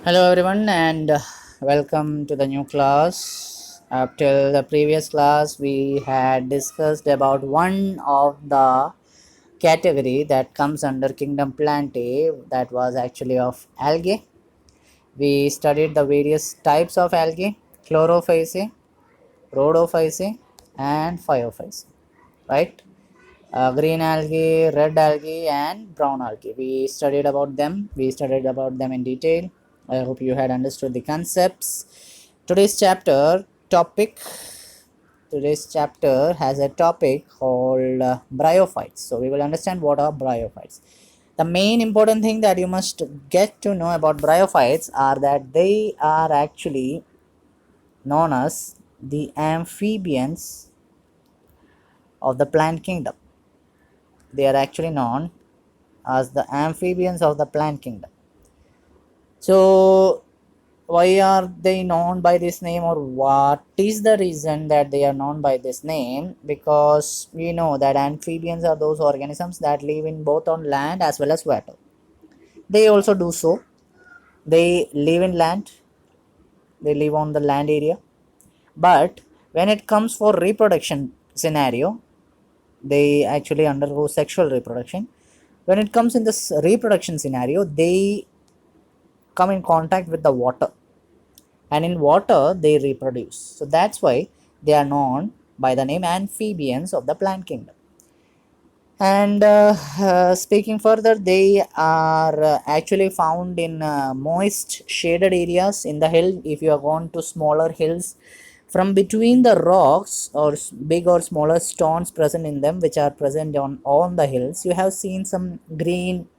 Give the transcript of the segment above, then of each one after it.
Hello everyone and welcome to the new class. After the previous class we had discussed about one of the category that comes under kingdom Plantae, that was actually of algae. We studied the various types of algae: chlorophyceae, rhodophyceae and phaeophyceae, right? Green algae, red algae and brown algae. We studied about them in detail. I hope you had understood the concepts. Today's chapter topic Today's chapter has a topic called bryophytes. So we will understand what are bryophytes. The main important thing that you must get to know about bryophytes are that they are actually known as the amphibians of the plant kingdom. They are actually known as the amphibians of the plant kingdom. So, why are they known by this name, or what is the reason that they are known by this name? Because we know that amphibians are those organisms that live in both on land as well as water. They also do so. They live in land, they live on the land area. But when it comes for reproduction scenario, they actually undergo sexual reproduction. When it comes in this reproduction scenario, they come in contact with the water, and in water they reproduce. So that's why they are known by the name amphibians of the plant kingdom. And speaking further, they are actually found in moist shaded areas in the hill. If you are gone to smaller hills, from between the rocks or big or smaller stones present in them, which are present on the hills, you have seen some green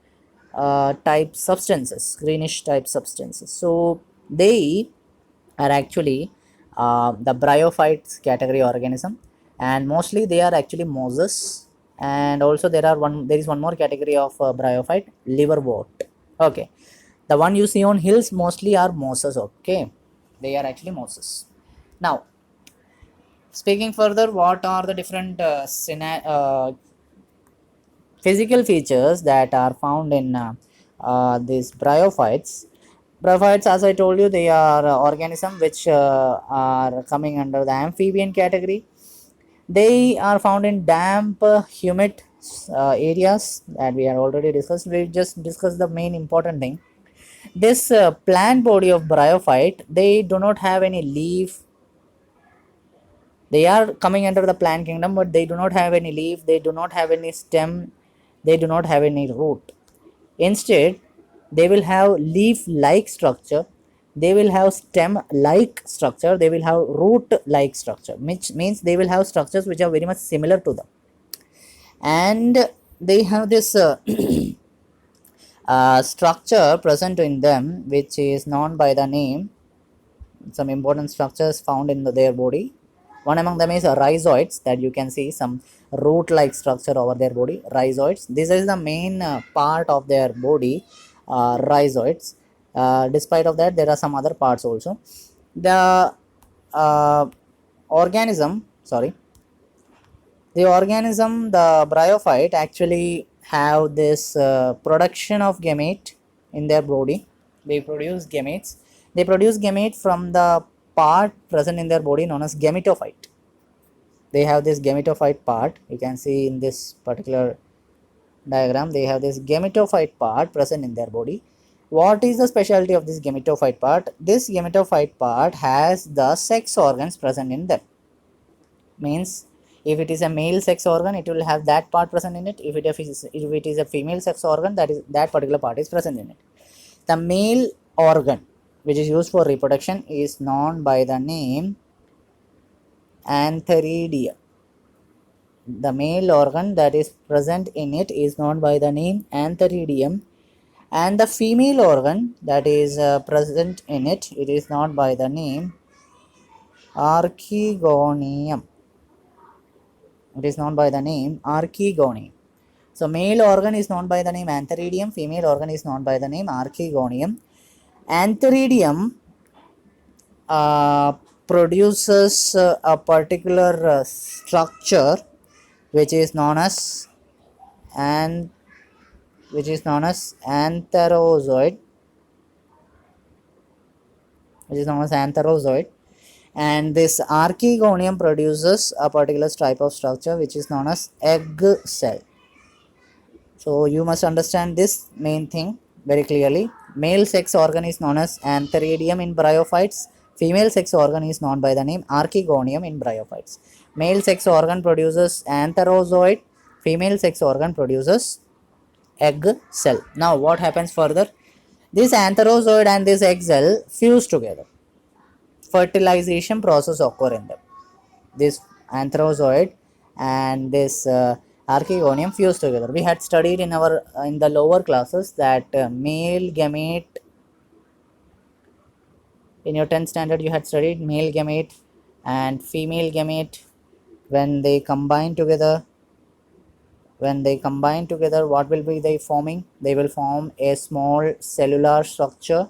type substances, greenish type substances. So they are actually the bryophytes category organism, and mostly they are actually mosses. And also there is one more category of bryophyte, liverwort. Okay, the one you see on hills mostly are mosses. Okay, they are actually mosses. Now, speaking further, what are the different physical features that are found in these bryophytes? Bryophytes, as I told you, they are organisms which are coming under the amphibian category. They are found in damp, humid areas that we have already discussed. We just discussed the main important thing. This plant body of bryophyte, they do not have any leaf. They are coming under the plant kingdom, but they do not have any leaf. They do not have any stem. They do not have any root. Instead, they will have leaf-like structure, they will have stem-like structure, they will have root-like structure, which means they will have structures which are very much similar to them. And they have this structure present in them, which is known by the name, some important structures found in their body. One among them is rhizoids, that you can see some root-like structure over their body. Rhizoids. This is the main part of their body. Rhizoids. Despite of that, there are some other parts also. The uh, organism. Sorry. The bryophyte actually have this production of gamete in their body. They produce gametes. They produce gamete from the part present in their body known as gametophyte. They have this gametophyte part. You can see in this particular diagram, they have this gametophyte part present in their body. What is the specialty of this gametophyte part? This gametophyte part has the sex organs present in them. Means if it is a male sex organ, it will have that part present in it. If it is a female sex organ, that particular part is present in it. The male organ which is used for reproduction is known by the name antheridium. The male organ that is present in it is known by the name antheridium, and the female organ that is present in it, it is known by the name archegonium. It is known by the name archegonium. So male organ is known by the name antheridium, female organ is known by the name archegonium. Antheridium uh, produces a particular structure which is known as and which is known as antherozoid. which is known as Antherozoid. And this archegonium produces a particular type of structure which is known as egg cell. So you must understand this main thing very clearly. Male sex organ is known as antheridium in bryophytes. Female sex organ is known by the name archegonium in bryophytes. Male sex organ produces antherozoid. Female sex organ produces egg cell. Now what happens further? This antherozoid and this egg cell fuse together. Fertilization process occur in them. This antherozoid and this archegonium fuse together. We had studied in our in the lower classes that male gamete, in your 10th standard you had studied male gamete and female gamete. When they combine together, what will be they forming? They will form a small cellular structure.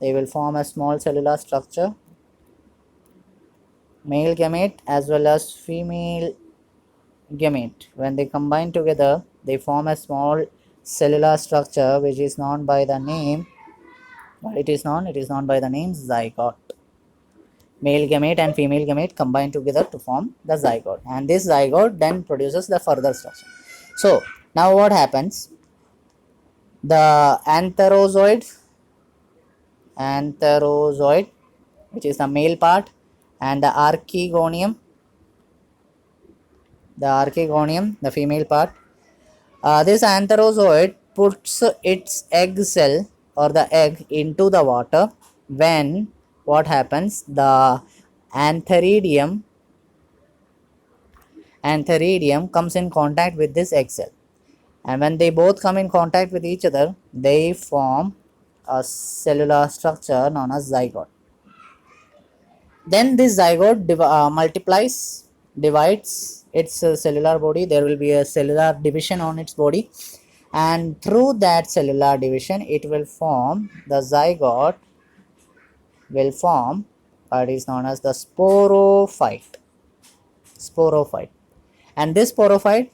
Male gamete as well as female gamete. When they combine together, they form a small cellular structure which is known by the name, it is known by the name zygote. Male gamete and female gamete combine together to form the zygote, and this zygote then produces the further structure. So now what happens? The antherozoid, which is the male part, and the archegonium, the female part. This antherozoid puts its egg cell or the egg into the water. When what happens? The antheridium comes in contact with this egg cell, and when they both come in contact with each other, they form a cellular structure known as zygote. Then this zygote divides its cellular body. There will be a cellular division on its body, and through that cellular division it will form the zygote, will form what is known as the sporophyte. And this sporophyte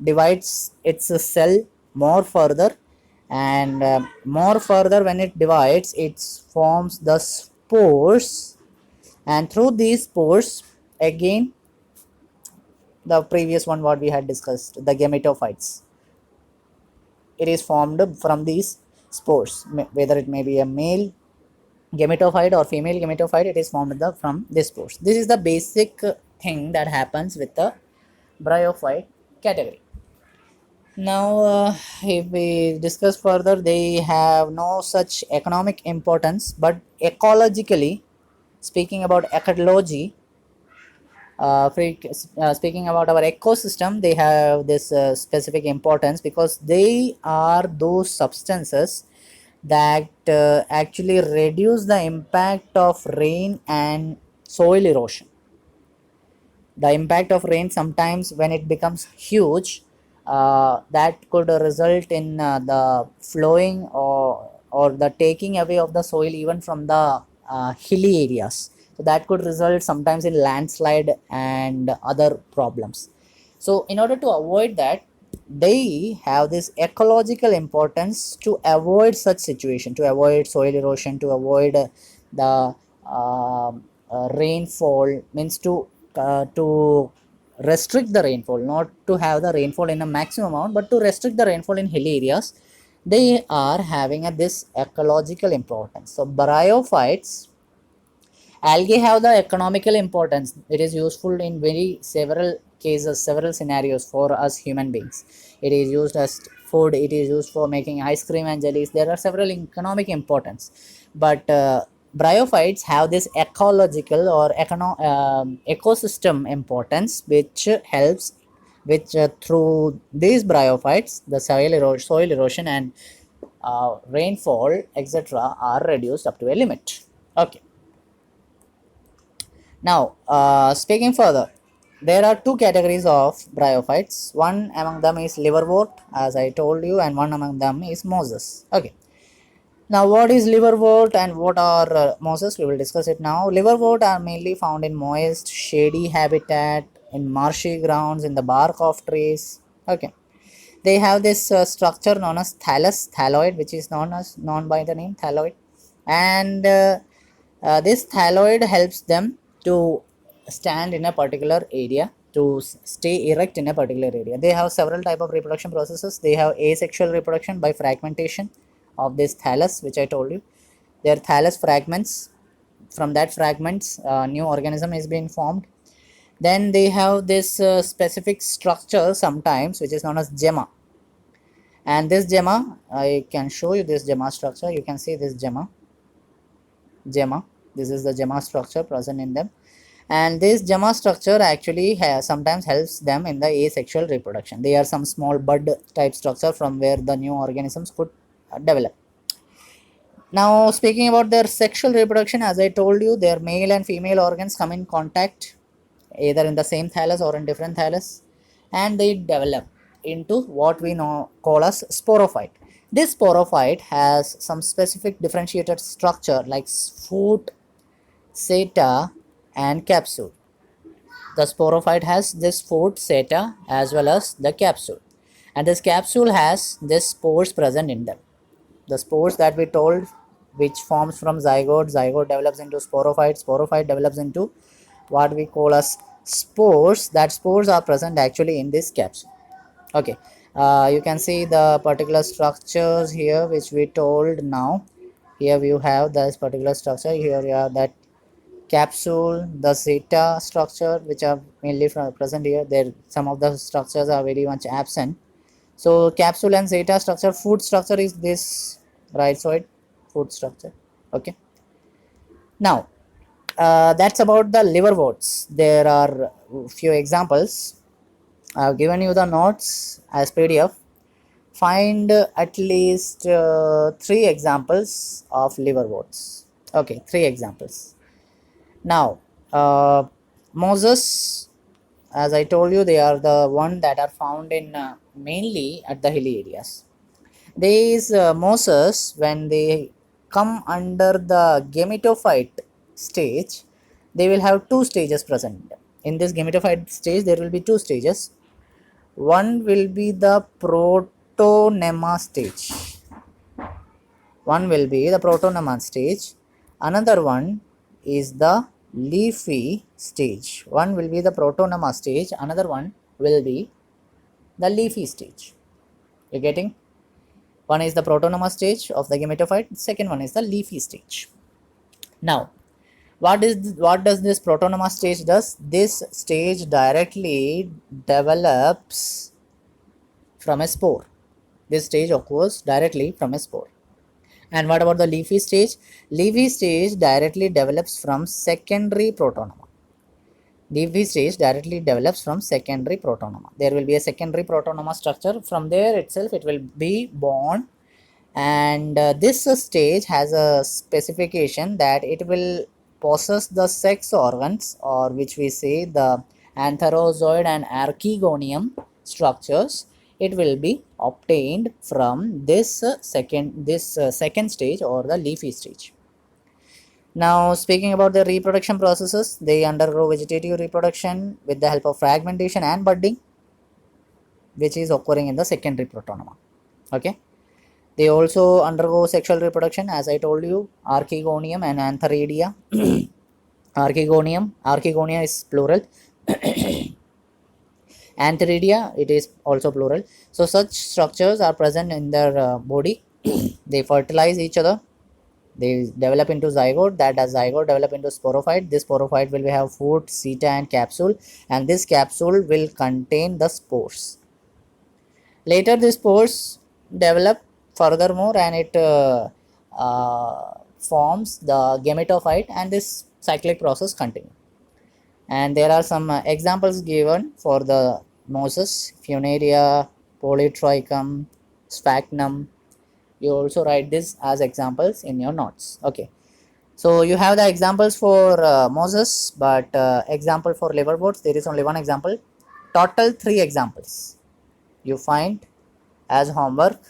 divides its cell more further, and more further when it divides, it forms the spores, and through these spores, again the previous one what we had discussed, the gametophytes, it is formed from these spores. Whether it may be a male gametophyte or female gametophyte, it is formed from these spores. This is the basic thing that happens with the bryophyte category. Now if we discuss further, they have no such economic importance, but ecologically speaking about ecology, speaking about our ecosystem, they have this specific importance because they are those substances that actually reduce the impact of rain and soil erosion. The impact of rain, sometimes when it becomes huge, that could result in the flowing or the taking away of the soil even from the hilly areas. So that could result sometimes in landslide and other problems. So in order to avoid that, they have this ecological importance to avoid such situation, to avoid soil erosion, to avoid the rainfall, means to restrict the rainfall, not to have the rainfall in a maximum amount, but to restrict the rainfall in hilly areas. They are having this ecological importance. So bryophytes, algae have the economical importance. It is useful in very several cases, several scenarios for us human beings. It is used as food, it is used for making ice cream and jellies. There are several economic importance, but bryophytes have this ecological or ecosystem importance, which helps, which through these bryophytes, the soil erosion and rainfall etc are reduced up to a limit. Okay. Now, speaking further, there are two categories of bryophytes. One among them is liverwort, as I told you, and one among them is mosses. Okay. Now, what is liverwort and what are mosses? We will discuss it now. Liverwort are mainly found in moist, shady habitat, in marshy grounds, in the bark of trees. Okay. They have this structure known as thallus, thalloid, which is known by the name thalloid, and This thyroid helps them to stand in a particular area, to stay erect in a particular area. They have several type of reproduction processes. They have asexual reproduction by fragmentation of this thallus, which I told you. Their thallus fragments. From that fragments, new organism is being formed. Then they have this specific structure sometimes, which is known as gemma. And this gemma, I can show you this gemma structure. You can see this gemma. This is the gemma structure present in them, and this gemma structure actually sometimes helps them in the asexual reproduction. They are some small bud type structure from where the new organisms could develop. Now, speaking about their sexual reproduction, as I told you, their male and female organs come in contact either in the same thallus or in different thallus, and they develop into what we know call as sporophyte. This sporophyte has some specific differentiated structure like foot, seta, and capsule. The sporophyte has this foot, seta, as well as the capsule, and this capsule has this spores present in them. The spores that we told, which forms from zygote, zygote develops into sporophyte, sporophyte develops into what we call as spores. That spores are present actually in this capsule. Okay, you can see the particular structures here which we told. Now here you have this particular structure. Here you have that capsule, the zeta structure, which are mainly present here. There some of the structures are very much absent. So capsule and zeta structure, food structure is this rhizoid food structure. Okay, now that's about the liverworts. There are few examples. I've given you the notes as PDF. Find at least 3 examples of liverworts. Okay, 3 examples. Now, mosses, as I told you, they are the one that are found in mainly at the hilly areas. These mosses, when they come under the gametophyte stage, they will have 2 stages present. In this gametophyte stage, there will be 2 stages. One will be the protonema stage. One will be the protonema stage. Another one is the leafy stage. One will be the protonema stage. Another one will be the leafy stage. You getting? One is the protonema stage of the gametophyte. Second one is the leafy stage. Now, what does this protonema stage does? This stage directly develops from a spore. This stage occurs directly from a spore. And what about the leafy stage? Leafy stage directly develops from secondary protonema. Leafy stage directly develops from secondary protonema. There will be a secondary protonema structure. From there itself it will be born, and this stage has a specification that it will possess the sex organs, or which we say the antherozoid and archegonium structures. It will be obtained from this second stage, or the leafy stage. Now, speaking about the reproduction processes, they undergo vegetative reproduction with the help of fragmentation and budding, which is occurring in the secondary protonema. Okay, they also undergo sexual reproduction, as I told you, archegonium and antheridia. Archegonia is plural. Antheridia, it is also plural. So such structures are present in their body. They fertilize each other. They develop into zygote. That as zygote develop into sporophyte. This sporophyte will have foot, seta, and capsule, and this capsule will contain the spores. Later, these spores develop furthermore, and it forms the gametophyte, and this cyclic process continues. And there are some examples given for the mosses: Funaria, Polytrichum, Sphagnum. You also write this as examples in your notes. Okay, so you have the examples for mosses, but example for liverworts, there is only one example. Total 3 examples you find as homework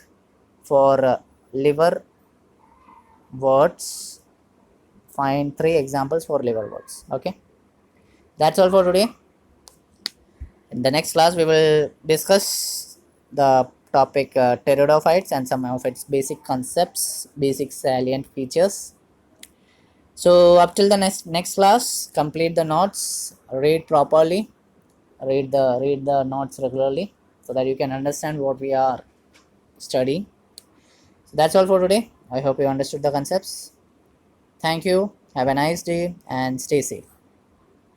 for liverworts. Find 3 examples for liverworts. Okay, that's all for today. In the next class, we will discuss the topic pteridophytes and some of its basic concepts, basic salient features. So up till the next class, complete the notes, read properly, read the notes regularly, so that you can understand what we are studying. So that's all for today. I hope you understood the concepts. Thank you, have a nice day, and stay safe.